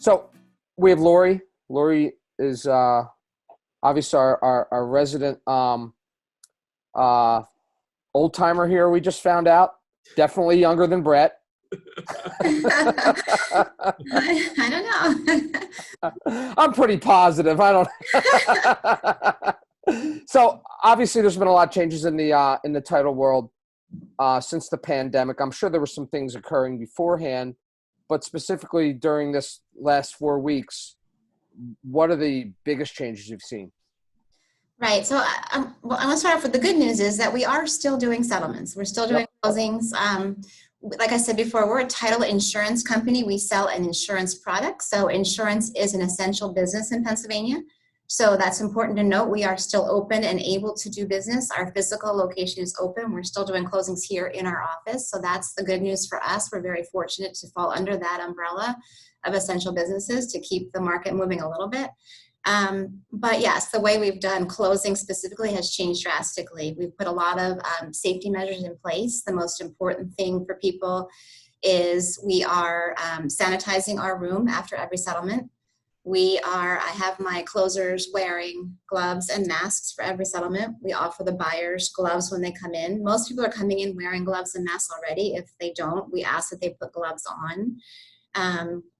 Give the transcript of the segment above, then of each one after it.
So we have Lori. Lori is obviously our resident old timer here. We just found out. Definitely younger than Brett. I don't know. I'm pretty positive. I don't. So obviously, there's been a lot of changes in the title world since the pandemic. I'm sure there were some things occurring beforehand, but specifically during this last 4 weeks, what are the biggest changes you've seen? Right. So I want to start off with the good news is that we are still doing settlements. We're still doing closings. Like I said before, we're a title insurance company. We sell an insurance product. So insurance is an essential business in Pennsylvania. So that's important to note. We are still open and able to do business. Our physical location is open. We're still doing closings here in our office. So that's the good news for us. We're very fortunate to fall under that umbrella of essential businesses to keep the market moving a little bit. But yes, the way we've done closing specifically has changed drastically. We've put a lot of safety measures in place. The most important thing for people is we are sanitizing our room after every settlement. I have my closers wearing gloves and masks for every settlement. We offer the buyers gloves when they come in. Most people are coming in wearing gloves and masks already. If they don't, we ask that they put gloves on.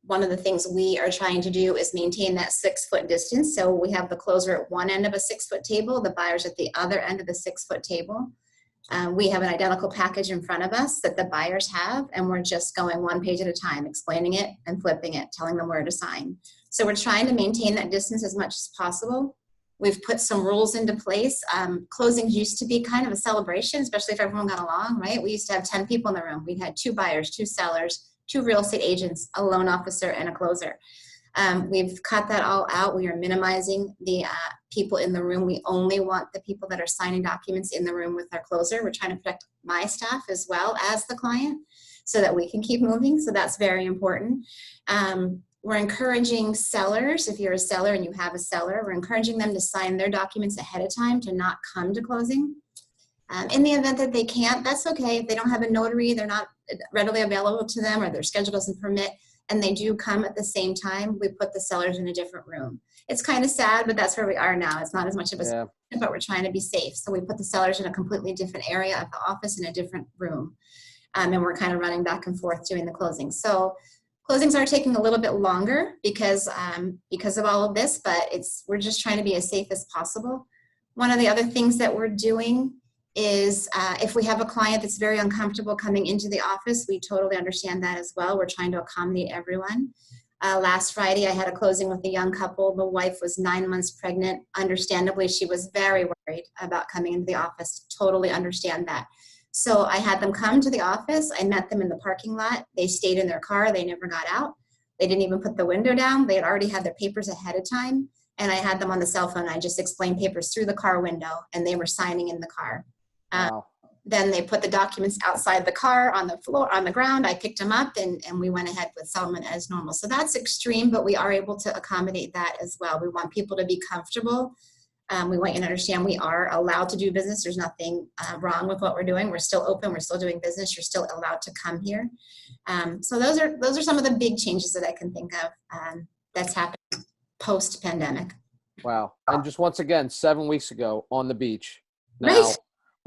One of the things we are trying to do is maintain that 6-foot distance. So we have the closer at one end of a 6-foot table, the buyers at the other end of the 6-foot table. We have an identical package in front of us that the buyers have, and we're just going one page at a time, explaining it and flipping it, telling them where to sign. So we're trying to maintain that distance as much as possible. We've put some rules into place. Closings used to be kind of a celebration, especially if everyone got along, right? We used to have 10 people in the room. We had 2 buyers, 2 sellers, 2 real estate agents, a loan officer, and a closer. We've cut that all out. We are minimizing the people in the room. We only want the people that are signing documents in the room with our closer. We're trying to protect my staff as well as the client so that we can keep moving. So that's very important. We're encouraging sellers, if you're a seller and you have a seller, we're encouraging them to sign their documents ahead of time to not come to closing. In the event that they can't, that's okay. If they don't have a notary, they're not readily available to them, or their schedule doesn't permit, and they do come at the same time, we put the sellers in a different room. It's kind of sad, but that's where we are now. It's not as much of a but we're trying to be safe. So we put the sellers in a completely different area of the office in a different room. And we're kind of running back and forth doing the closings. So closings are taking a little bit longer because of all of this, but we're just trying to be as safe as possible. One of the other things that we're doing is if we have a client that's very uncomfortable coming into the office, we totally understand that as well. We're trying to accommodate everyone. Last Friday, I had a closing with a young couple. The wife was 9 months pregnant. Understandably, she was very worried about coming into the office. Totally understand that. So I had them come to the office. I met them in the parking lot. They stayed in their car. They never got out. They didn't even put the window down. They had already had their papers ahead of time. And I had them on the cell phone. I just explained papers through the car window, and they were signing in the car. Wow. Then they put the documents outside the car on the floor, on the ground. I picked them up and we went ahead with settlement as normal. So that's extreme, but we are able to accommodate that as well. We want people to be comfortable. We want you to understand we are allowed to do business. There's nothing wrong with what we're doing. We're still open. We're still doing business. You're still allowed to come here. So those are some of the big changes that I can think of that's happened post-pandemic. Wow. And just once again, 7 weeks ago on the beach. Now, right.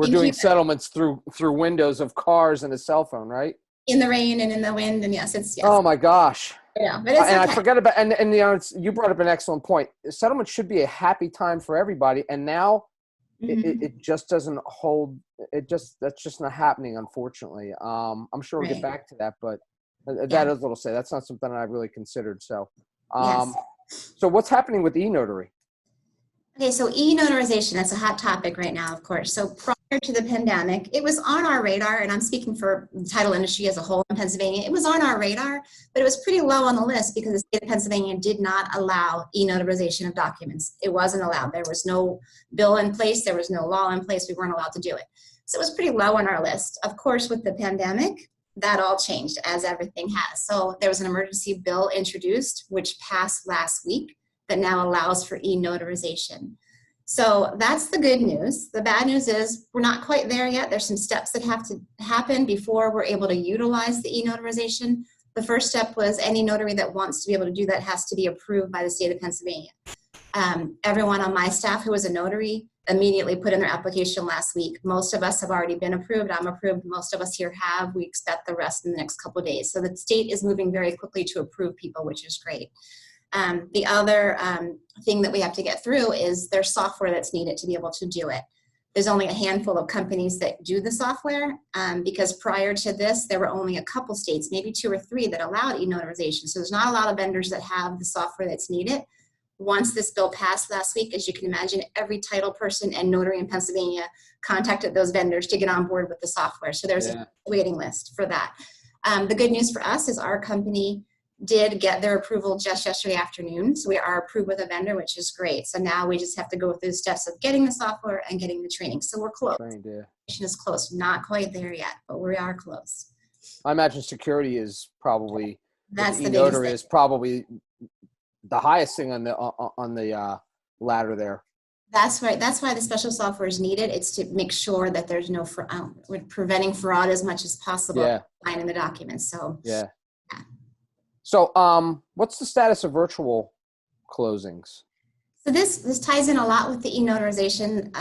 We're doing settlements through windows of cars and a cell phone, right? In the rain and in the wind, and yes. Oh my gosh! Yeah, but it's okay. I forget about and you know you brought up an excellent point. Settlement should be a happy time for everybody, and now it just doesn't hold. That's just not happening, unfortunately. I'm sure we'll get back to that, but that is a little sad. That's not something I really considered. So, So what's happening with e-notary? Okay, so e-notarization, that's a hot topic right now, of course. So prior to the pandemic, it was on our radar, and I'm speaking for the title industry as a whole in Pennsylvania. It was on our radar, but it was pretty low on the list because the state of Pennsylvania did not allow e-notarization of documents. It wasn't allowed. There was no bill in place. There was no law in place. We weren't allowed to do it. So it was pretty low on our list. Of course, with the pandemic, that all changed, as everything has. So there was an emergency bill introduced, which passed last week, that now allows for e-notarization. So that's the good news. The bad news is we're not quite there yet. There's some steps that have to happen before we're able to utilize the e-notarization. The first step was any notary that wants to be able to do that has to be approved by the state of Pennsylvania. Everyone on my staff who was a notary immediately put in their application last week. Most of us have already been approved. I'm approved. Most of us here have. We expect the rest in the next couple of days. So the state is moving very quickly to approve people, which is great. The other thing that we have to get through is there's software that's needed to be able to do it. There's only a handful of companies that do the software because prior to this, there were only a couple states, maybe 2 or 3 that allowed e-notarization. So there's not a lot of vendors that have the software that's needed. Once this bill passed last week, as you can imagine, every title person and notary in Pennsylvania contacted those vendors to get on board with the software. So there's a waiting list for that. The good news for us is our company did get their approval just yesterday afternoon. So we are approved with a vendor, which is great. So now we just have to go through the steps of getting the software and getting the training. So we're close. Is close. Not quite there yet, but we are close. I imagine security is probably, that's the notary is probably the highest thing on the ladder there. That's right. That's why the special software is needed. It's to make sure that there's no we're preventing fraud as much as possible in the documents. So So what's the status of virtual closings? So this ties in a lot with the e-notarization.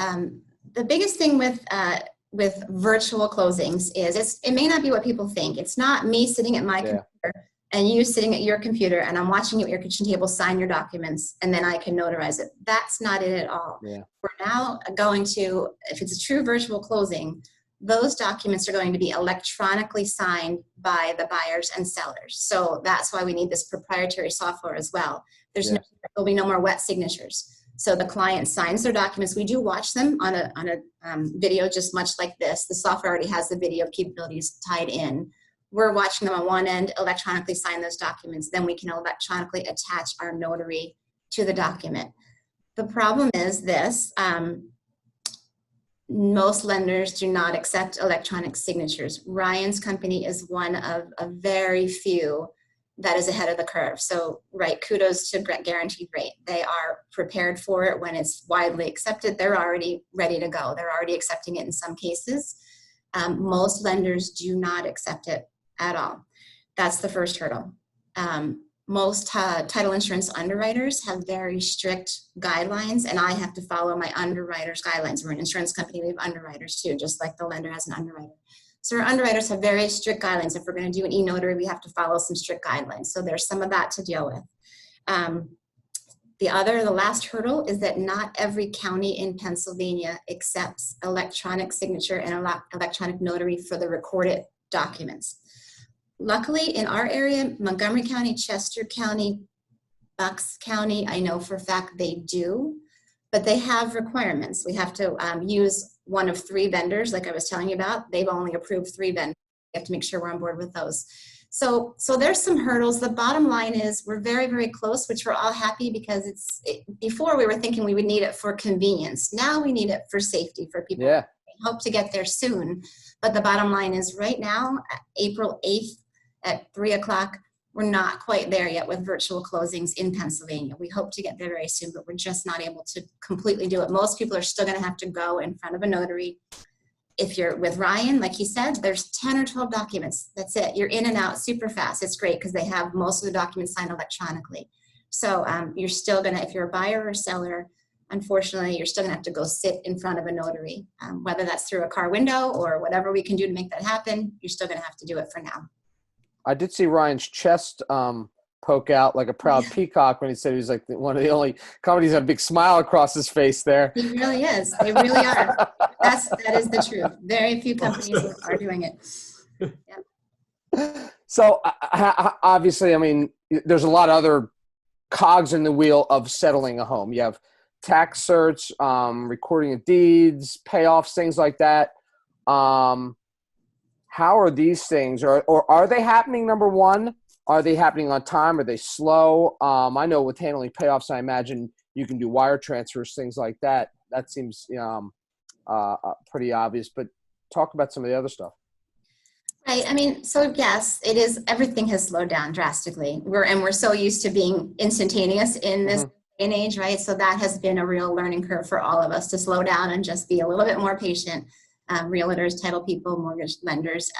The biggest thing with virtual closings is it may not be what people think. It's not me sitting at my computer and you sitting at your computer and I'm watching you at your kitchen table sign your documents and then I can notarize it. That's not it at all. We're now going to, if it's a true virtual closing, those documents are going to be electronically signed by the buyers and sellers. So that's why we need this proprietary software as well. There'll be no more wet signatures. So the client signs their documents. We do watch them on a video just much like this. The software already has the video capabilities tied in. We're watching them on one end, electronically sign those documents. Then we can electronically attach our notary to the document. The problem is this. Most lenders do not accept electronic signatures. Ryan's company is one of a very few that is ahead of the curve. So, kudos to Guaranteed Rate. They are prepared for it when it's widely accepted. They're already ready to go. They're already accepting it in some cases. Most lenders do not accept it at all. That's the first hurdle. Most title insurance underwriters have very strict guidelines, and I have to follow my underwriter's guidelines. We're an insurance company, we have underwriters too, just like the lender has an underwriter. So our underwriters have very strict guidelines. If we're going to do an e-notary, we have to follow some strict guidelines. So there's some of that to deal with. The last hurdle is that not every county in Pennsylvania accepts electronic signature and electronic notary for the recorded documents. Luckily, in our area, Montgomery County, Chester County, Bucks County, I know for a fact they do, but they have requirements. We have to use one of 3 vendors, like I was telling you about. They've only approved 3 vendors. We have to make sure we're on board with those. So there's some hurdles. The bottom line is we're very, very close, which we're all happy because before we were thinking we would need it for convenience. Now we need it for safety for people. We hope to get there soon. But the bottom line is right now, April 8th, at 3 o'clock, we're not quite there yet with virtual closings in Pennsylvania. We hope to get there very soon, but we're just not able to completely do it. Most people are still going to have to go in front of a notary. If you're with Ryan, like he said, there's 10 or 12 documents. That's it. You're in and out super fast. It's great because they have most of the documents signed electronically. So you're still going to, if you're a buyer or seller, unfortunately, you're still going to have to go sit in front of a notary. Whether that's through a car window or whatever we can do to make that happen, you're still going to have to do it for now. I did see Ryan's chest poke out like a proud peacock when he said he was like one of the only companies that have a big smile across his face there. He really is. They really are. That is the truth. Very few companies are doing it. So obviously, I mean, there's a lot of other cogs in the wheel of settling a home. You have tax certs, recording of deeds, payoffs, things like that. How are these things, or are they happening? Number one, are they happening on time? Are they slow? I know with handling payoffs, I imagine you can do wire transfers, things like that. That seems pretty obvious, but talk about some of the other stuff. Right. I mean, so yes, it is. Everything has slowed down drastically. We're so used to being instantaneous in this day and age, right? So that has been a real learning curve for all of us to slow down and just be a little bit more patient. Realtors, title people, mortgage lenders,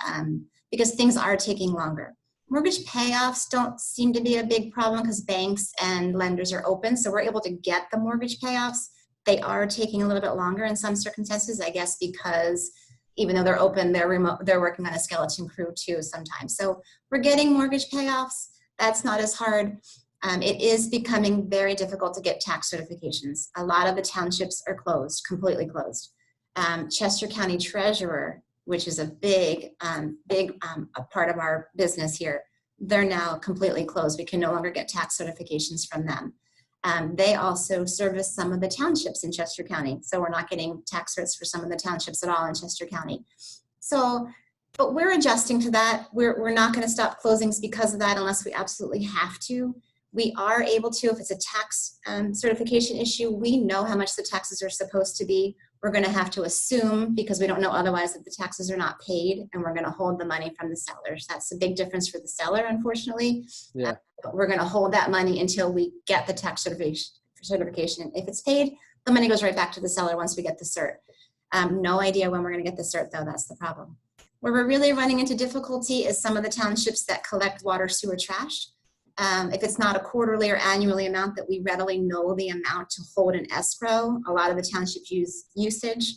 because things are taking longer. Mortgage payoffs don't seem to be a big problem because banks and lenders are open, so we're able to get the mortgage payoffs. They are taking a little bit longer in some circumstances, I guess, because even though they're open, they're remote, they're working on a skeleton crew too sometimes. So we're getting mortgage payoffs. That's not as hard. It is becoming very difficult to get tax certifications. A lot of the townships are closed, completely closed. Chester County Treasurer, which is a big a part of our business here, they're now completely closed. We can no longer get tax certifications from them. They also service some of the townships in Chester County. So we're not getting tax certs for some of the townships at all in Chester County. So, but we're adjusting to that. We're not going to stop closings because of that unless we absolutely have to. We are able to, if it's a tax certification issue, we know how much the taxes are supposed to be. We're going to have to assume, because we don't know otherwise, that the taxes are not paid, and we're going to hold the money from the sellers. That's a big difference for the seller, unfortunately. Yeah. But we're going to hold that money until we get the tax certification. If it's paid, the money goes right back to the seller once we get the cert. No idea when we're going to get the cert, though. That's the problem. Where we're really running into difficulty is some of the townships that collect water, sewer, trash. If it's not a quarterly or annually amount that we readily know the amount to hold in escrow, a lot of the townships use usage,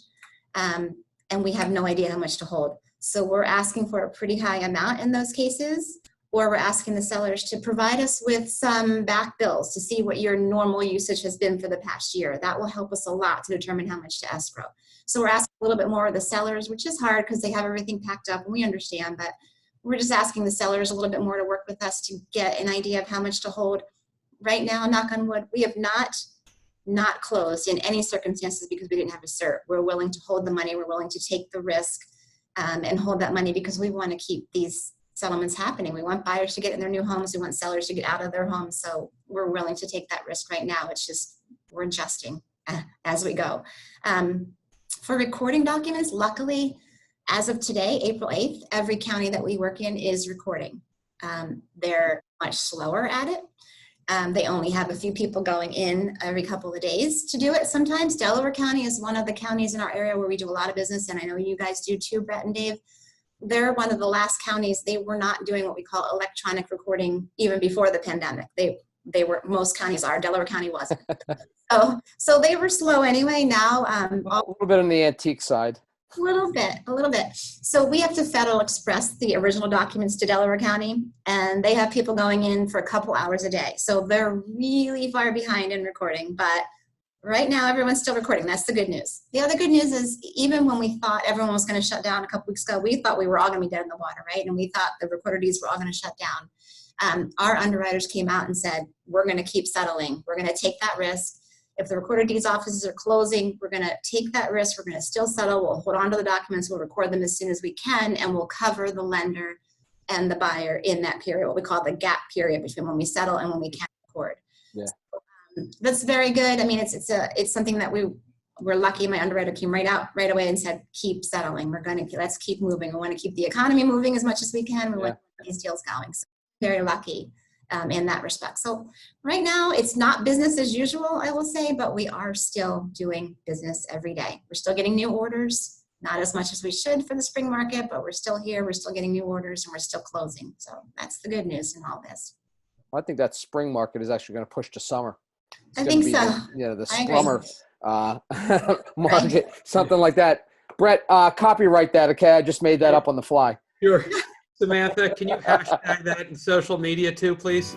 and we have no idea how much to hold. So we're asking for a pretty high amount in those cases, or we're asking the sellers to provide us with some back bills to see what your normal usage has been for the past year. That will help us a lot to determine how much to escrow. So we're asking a little bit more of the sellers, which is hard because they have everything packed up, and we understand, but we're just asking the sellers a little bit more to work with us to get an idea of how much to hold. Right now, knock on wood, we have not closed in any circumstances because we didn't have a cert. We're willing to hold the money. We're willing to take the risk and hold that money because we want to keep these settlements happening. We want buyers to get in their new homes. We want sellers to get out of their homes. So we're willing to take that risk right now. It's just we're adjusting as we go. For recording documents, luckily, as of today, April 8th, every county that we work in is recording. They're much slower at it. They only have a few people going in every couple of days to do it sometimes. Delaware County is one of the counties in our area where we do a lot of business, and I know you guys do too, Brett and Dave. They're one of the last counties. They were not doing what we call electronic recording even before the pandemic. They were, most counties are, Delaware County wasn't. So they were slow anyway. Now, a little bit on the antique side. A little bit. So we have to Federal Express the original documents to Delaware County, and they have people going in for a couple hours a day. So they're really far behind in recording, but right now everyone's still recording. That's the good news. The other good news is even when we thought everyone was going to shut down a couple weeks ago, we thought we were all going to be dead in the water, right? And we thought the recorder deeds were all going to shut down. Our underwriters came out and said, we're going to keep settling. We're going to take that risk. If the recorder deeds offices are closing, we're going to take that risk. We're going to still settle. We'll hold on to the documents. We'll record them as soon as we can, and we'll cover the lender and the buyer in that period, what we call the gap period between when we settle and when we can't record. Yeah. So, that's very good. I mean, it's something that we're lucky. My underwriter came right away and said, keep settling. Let's keep moving. We want to keep the economy moving as much as we can. We want to keep these deals going. So very lucky. In that respect. So right now it's not business as usual, I will say, but we are still doing business every day. We're still getting new orders, not as much as we should for the spring market, but we're still here. We're still getting new orders and we're still closing. So that's the good news in all this. I think that spring market is actually going to push to summer. I think so. The summer market, something like that. Brett, copyright that, okay? I just made that up on the fly. Sure. Samantha, can you hashtag that in social media too, please?